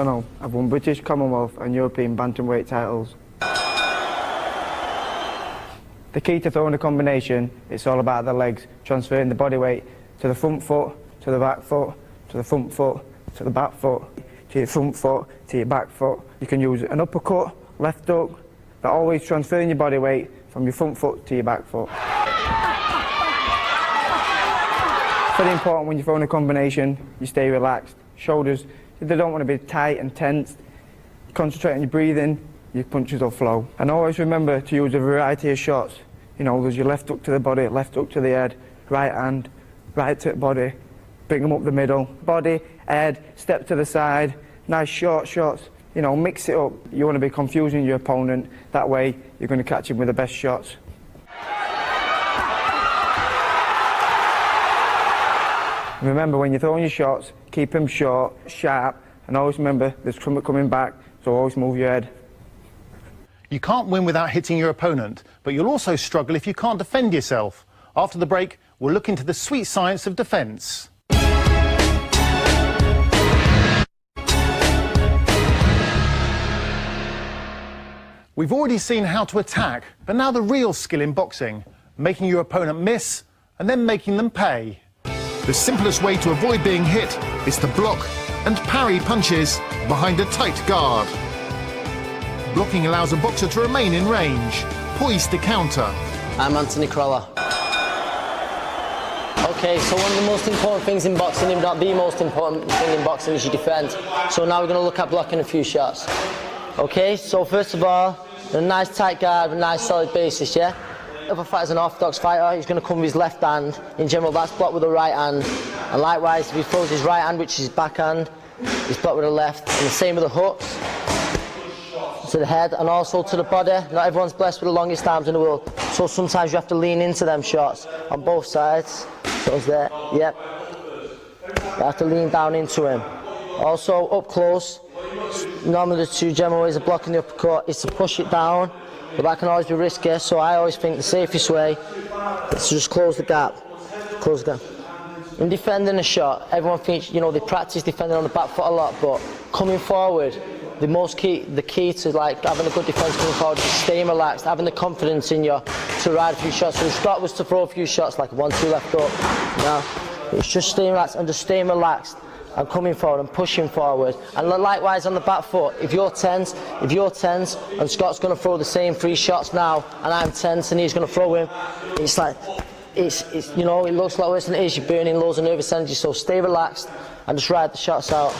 No, I've won British, Commonwealth and European bantamweight titles. The key to throwing a combination, it's all about the legs, transferring the body weight to the front foot, to the back foot, to the front foot, to the back foot, to your front foot, to your back foot. You can use an uppercut, left hook, but always transferring your body weight from your front foot to your back foot. Very important when you're throwing a combination, you stay relaxed. Shoulders, they don't want to be tight and tense. Concentrate on your breathing, your punches will flow. And always remember to use a variety of shots. You know, there's your left hook to the body, left hook to the head, right hand, right to the body, bring them up the middle. Body, head, step to the side, nice short shots. You know, mix it up. You want to be confusing your opponent. That way, you're going to catch him with the best shots. Remember, when you're throwing your shots, keep them short, sharp, and always remember there's something coming back, so always move your head. You can't win without hitting your opponent, but you'll also struggle if you can't defend yourself. After the break, we'll look into the sweet science of defence. We've already seen how to attack, but now the real skill in boxing, making your opponent miss and then making them pay. The simplest way to avoid being hit is to block and parry punches behind a tight guard. Blocking allows a boxer to remain in range, poised to counter. I'm Anthony Crolla. Okay, so one of the most important things in boxing, if not the most important thing in boxing, is your defence. So now we're going to look at blocking a few shots. Okay, so first of all, a nice tight guard with a nice solid basis, yeah? If a fighter's an orthodox fighter, he's going to come with his left hand. In general, that's blocked with the right hand. And likewise, if he throws his right hand, which is his backhand, he's blocked with the left. And the same with the hooks. To the head and also to the body. Not everyone's blessed with the longest arms in the world. So sometimes you have to lean into them shots on both sides. So it's there, yep. You have to lean down into him. Also, up close, normally the two general ways of blocking the uppercut is to push it down. But that can always be risky, so I always think the safest way is to just close the gap. Close the gap. In defending a shot, everyone thinks, you know, they practice defending on the back foot a lot, but coming forward, the key to like having a good defence coming forward is staying relaxed, having the confidence in you to ride a few shots. So the start was to throw a few shots like 1-2 left up. Now it's just staying relaxed and just staying relaxed and coming forward and pushing forward. And likewise on the back foot, if you're tense and Scott's going to throw the same 3 shots now and I'm tense and he's going to throw him, it's like, it's you know, it looks like worse than it is. You're burning loads of nervous energy, so stay relaxed and just ride the shots out.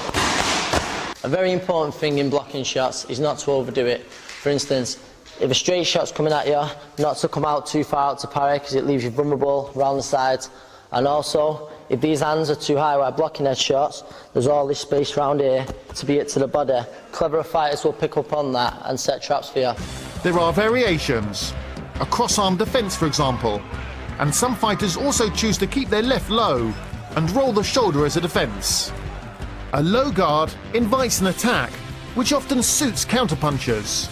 A very important thing in blocking shots is not to overdo it. For instance, if a straight shot's coming at you, not to come out too far out to parry because it leaves you vulnerable around the sides. And also, if these hands are too high while blocking head shots, there's all this space around here to be hit to the body. Cleverer fighters will pick up on that and set traps for you. There are variations. A cross-arm defence, for example. And some fighters also choose to keep their left low and roll the shoulder as a defence. A low guard invites an attack, which often suits counterpunchers.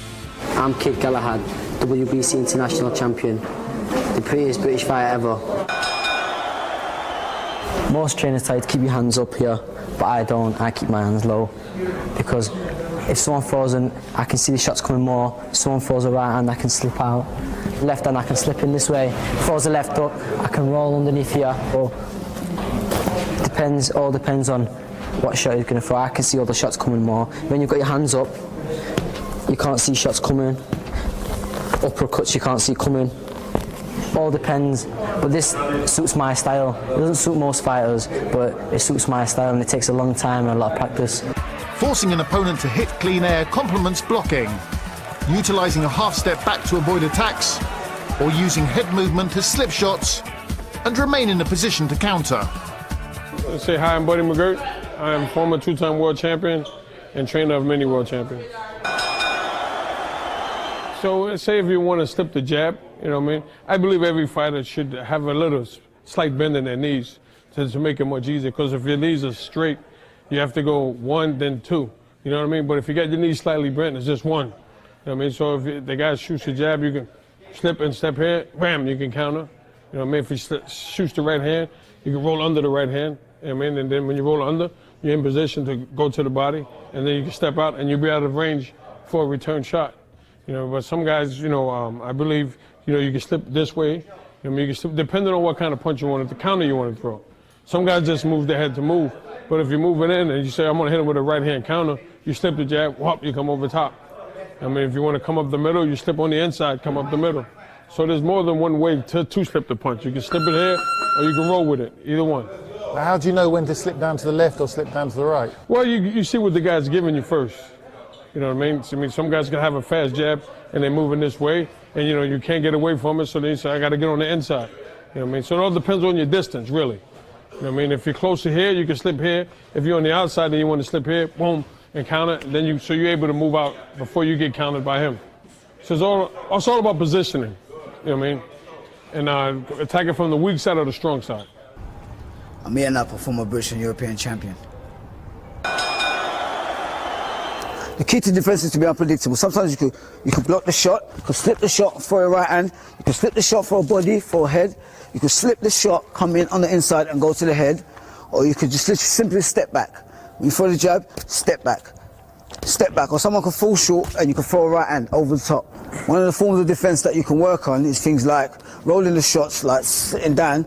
I'm Kit Galahad, WBC International Champion, the prettiest British fighter ever. Most trainers tell you to keep your hands up here, but I don't. I keep my hands low because if someone throws in, I can see the shots coming more. If someone throws a right hand, I can slip out. Left hand, I can slip in this way. Throws a left hook, I can roll underneath here. Or all depends on what shot he's going to throw. I can see all the shots coming more. When you've got your hands up, you can't see shots coming. Uppercuts you can't see coming. All depends, but this suits my style. It doesn't suit most fighters, but it suits my style and it takes a long time and a lot of practice. Forcing an opponent to hit clean air complements blocking, utilising a half step back to avoid attacks, or using head movement to slip shots and remain in a position to counter. Let's say hi, I'm Buddy McGirt. I am former 2-time world champion and trainer of many world champions. So let's say if you want to slip the jab, you know what I mean? I believe every fighter should have a little slight bend in their knees to make it much easier, because if your knees are straight, you have to go 1, then 2. You know what I mean? But if you got your knees slightly bent, it's just 1. You know what I mean? So if the guy shoots a jab, you can slip and step here, bam, you can counter. You know what I mean? If he shoots the right hand, you can roll under the right hand. You know what I mean? And then when you roll under, you're in position to go to the body, and then you can step out and you'll be out of range for a return shot. You know, but some guys, you know, I believe, you know, you can slip this way. You know, I mean, you can slip, depending on what kind of punch you want, the counter you want to throw. Some guys just move their head to move, but if you're moving in and you say, I'm going to hit him with a right-hand counter, you slip the jab, whop, you come over top. I mean, if you want to come up the middle, you slip on the inside, come up the middle. So there's more than one way to slip the punch. You can slip it here, or you can roll with it, either one. Now, how do you know when to slip down to the left or slip down to the right? Well, you see what the guy's giving you first. You know what I mean? Some guys can have a fast jab and they're moving this way, and you know, you can't get away from it, so they say, I got to get on the inside. You know what I mean? So it all depends on your distance, really. You know what I mean? If you're closer here, you can slip here. If you're on the outside and you want to slip here, boom, and counter, then so you're able to move out before you get countered by him. So it's all about positioning. You know what I mean? And attack it from the weak side or the strong side. I'm here now for former British and European champion. The key to defense is to be unpredictable. Sometimes you could block the shot, you could slip the shot for a right hand, you could slip the shot for a body, for a head, you could slip the shot, come in on the inside and go to the head, or you could just simply step back. When you throw the jab, step back. Step back, or someone could fall short and you can throw a right hand over the top. One of the forms of defense that you can work on is things like rolling the shots, like sitting down,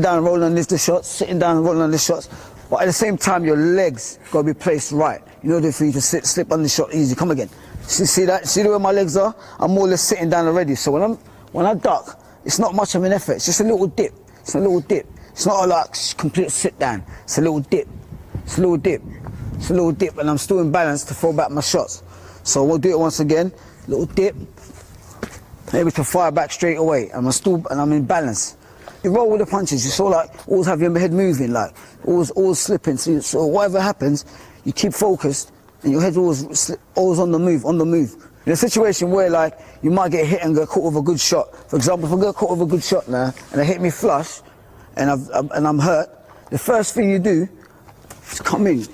rolling on the shots, sitting down, rolling on the shots. But at the same time, your legs got to be placed right in order for you to slip on the shot easy. Come again. See that? See the way my legs are? I'm more or less sitting down already. So when I duck, it's not much of an effort. It's just a little dip. It's a little dip. It's not a like complete sit down. It's a little dip. It's a little dip. It's a little dip, and I'm still in balance to throw back my shots. So we'll do it once again. Little dip. Able to fire back straight away, and I'm in balance. You roll with the punches. You sort of like always have your head moving, like always slipping. So whatever happens, you keep focused, and your head's always on the move, In a situation where like you might get hit and get caught with a good shot. For example, if I get caught with a good shot now, and they hit me flush, and I'm hurt, the first thing you do is come in,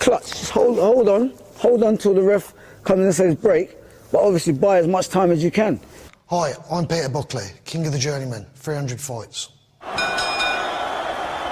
clutch, just hold on till the ref comes in and says break, but obviously buy as much time as you can. Hi, I'm Peter Buckley, King of the Journeymen, 300 fights.